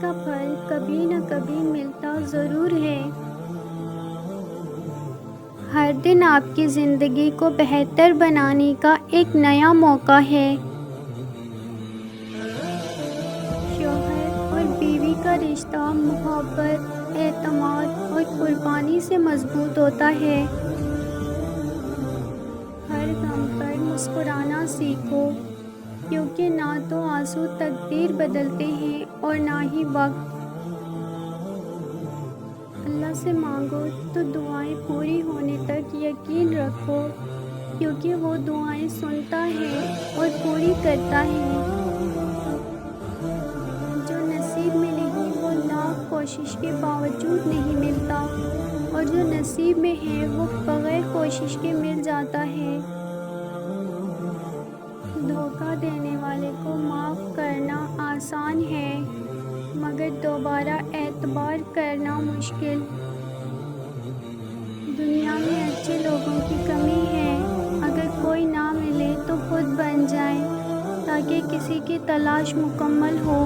کا پھل کبھی نہ کبھی ملتا ضرور ہے۔ ہر دن آپ کی زندگی کو بہتر بنانے کا ایک نیا موقع ہے۔ شوہر اور بیوی کا رشتہ محبت، اعتماد اور قربانی سے مضبوط ہوتا ہے۔ ہر غم پر مسکرانا سیکھو، کیونکہ نہ تو آنسو تقدیر بدلتے ہیں اور نہ ہی وقت۔ اللہ سے مانگو تو دعائیں پوری ہونے تک یقین رکھو، کیونکہ وہ دعائیں سنتا ہے اور پوری کرتا ہے۔ جو نصیب میں نہیں وہ لاکھ کوشش کے باوجود نہیں ملتا، اور جو نصیب میں ہے وہ بغیر کوشش کے مل جاتا ہے۔ دھوکہ دینے والے کو معاف کرنا آسان ہے، مگر دوبارہ اعتبار کرنا مشکل۔ دنیا میں اچھے لوگوں کی کمی ہے، اگر کوئی نہ ملے تو خود بن جائیں، تاکہ کسی کی تلاش مکمل ہو۔